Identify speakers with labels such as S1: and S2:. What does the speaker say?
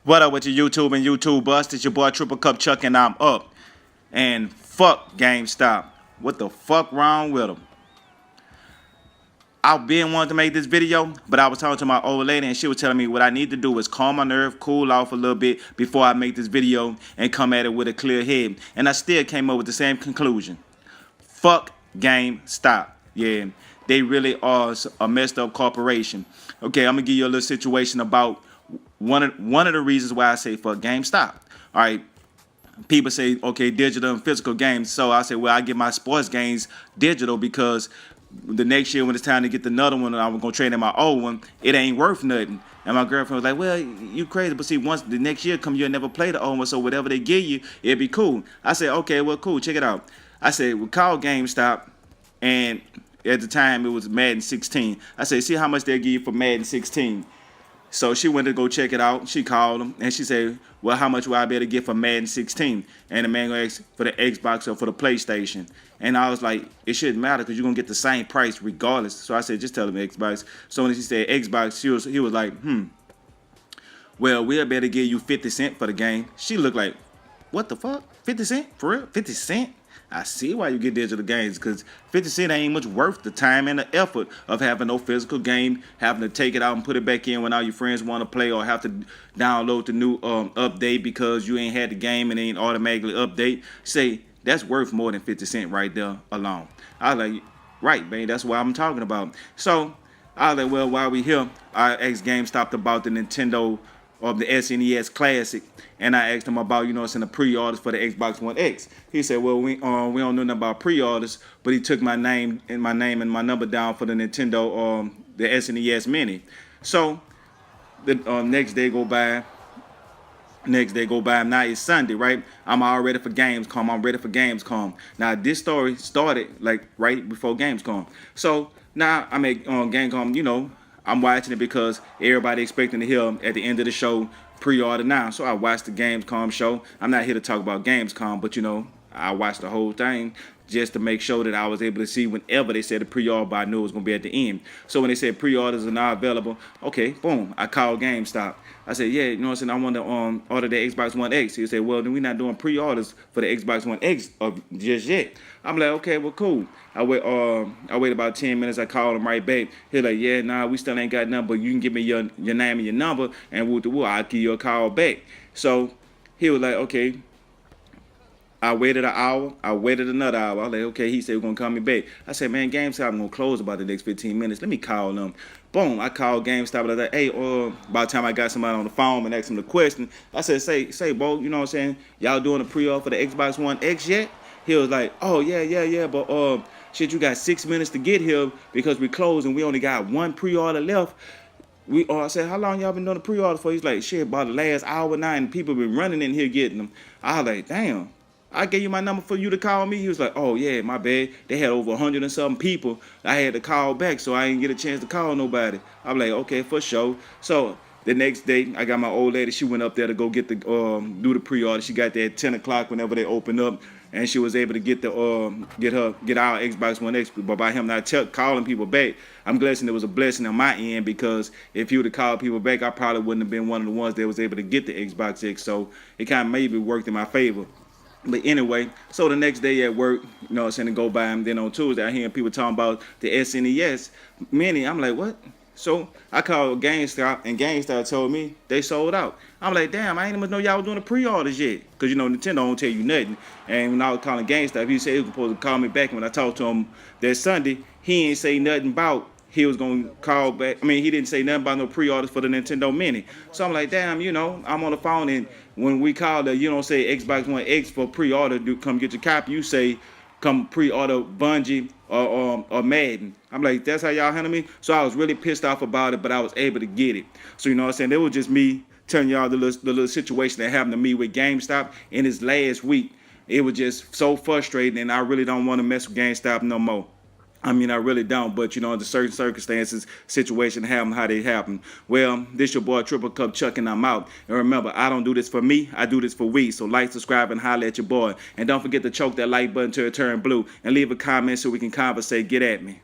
S1: What up with your YouTube and YouTube bust? It's your boy TripleCup Chuck and I'm up. And fuck Gamestop. What the fuck wrong with them? I've been wanting to make this video, but I was talking to my old lady and she was telling me what I need to do is calm my nerve, cool off a little bit before I make this video and come at it with a clear head. And I still came up with the same conclusion. Fuck GameStop. Yeah, they really are a messed up corporation. Okay, I'm gonna give you a little situation about one of the reasons why I say fuck GameStop. All right, people say okay, digital and physical games. So I say, well, I get my sports games digital because the next year when it's time to get another one, I'm gonna trade in my old one. It ain't worth nothing. And my girlfriend was like, well, you crazy, but see, once the next year come, you'll never play the old one, so whatever they give you, it'd be cool. I said, okay, well, cool, check it out. I said, we call GameStop, and at the time it was Madden 16. I said, see how much they'll give you for Madden 16. So she went to go check it out. She called him and she said, well, how much will I be able to get for Madden 16? And the man asked for the Xbox or for the PlayStation. And I was like, it shouldn't matter because you're going to get the same price regardless. So I said, just tell him Xbox. So when she said Xbox, he was like, well, we'll better give you 50 cents for the game. She looked like, what the fuck? 50 cents? For real? 50 cents? I see why you get digital games, because 50 cents ain't much worth the time and the effort of having no physical game, having to take it out and put it back in when all your friends want to play, or have to download the new update because you ain't had the game and it ain't automatically update. Say, that's worth more than 50 cents right there alone. I was like, right, man, that's what I'm talking about. So I was like, well, while we here, I asked GameStop about the Nintendo of the SNES Classic, and I asked him about, in the pre-orders for the Xbox One X. He said, well, we don't know nothing about pre-orders, but he took my name and my number down for the Nintendo, the SNES Mini. So the next day go by. Now it's Sunday, right? I'm all ready for Gamescom. I'm ready for Gamescom. Now this story started like right before Gamescom. So now I'm at Gamescom, I'm watching it because everybody expecting to hear at the end of the show pre-order now. So I watched the Gamescom show. I'm not here to talk about Gamescom, but I watched the whole thing just to make sure that I was able to see whenever they said the pre-order, but I knew it was going to be at the end. So when they said pre-orders are now available, okay, boom, I called GameStop. I said, yeah, I want to order the Xbox One X. He said, well, then we're not doing pre-orders for the Xbox One X just yet. I'm like, okay, well, cool. I wait about 10 minutes. I called him right back. He's like, yeah, nah, we still ain't got nothing, but you can give me your name and your number, and I'll give you a call back. So he was like, okay. I waited an hour. I waited another hour. I was like, okay, he said he's going to call me back. I said, man, GameStop going to close about the next 15 minutes. Let me call them. Boom, I called GameStop. I was like, hey, by the time I got somebody on the phone and asked him the question, I said, say, Bo, you know what I'm saying? Y'all doing a pre-order for the Xbox One X yet? He was like, oh, yeah, but shit, you got 6 minutes to get here because we closed and we only got one pre-order left. I said, how long y'all been doing the pre-order for? He's like, shit, about the last hour now, and people been running in here getting them. I was like, damn. I gave you my number for you to call me. He was like, oh, yeah, my bad. They had over 100 and something people. I had to call back, so I didn't get a chance to call nobody. I'm like, okay, for sure. So the next day, I got my old lady. She went up there to go get do the pre-order. She got there at 10 o'clock whenever they opened up, and she was able to get our Xbox One X. But by him not calling people back, I'm guessing it was a blessing on my end, because if he would have called people back, I probably wouldn't have been one of the ones that was able to get the Xbox X. So it kind of maybe worked in my favor. But anyway, so the next day at work, to go by, and then on Tuesday, I hear people talking about the SNES Mini. I'm like, what? So I called GameStop, and GameStop told me they sold out. I'm like, damn, I ain't even know y'all was doing the pre-orders yet. Because, Nintendo don't tell you nothing. And when I was calling GameStop, he said he was supposed to call me back. And when I talked to him that Sunday, he ain't say nothing about he was going to call back. I mean, he didn't say nothing about no pre-orders for the Nintendo Mini. So I'm like, damn, I'm on the phone, and when we call you don't say Xbox One X for pre-order, come get your copy. You say, come pre-order Bungie or Madden. I'm like, that's how y'all handle me? So I was really pissed off about it, but I was able to get it. So, it was just me telling y'all the little situation that happened to me with GameStop in this last week. It was just so frustrating, and I really don't want to mess with GameStop no more. I mean, I really don't, but under certain circumstances, situation happen how they happen. Well, this your boy TripleCup Chuck, and I'm out. And remember, I don't do this for me, I do this for we. So like, subscribe, and holler at your boy. And don't forget to choke that like button till it turn blue, and leave a comment so we can conversate. Get at me.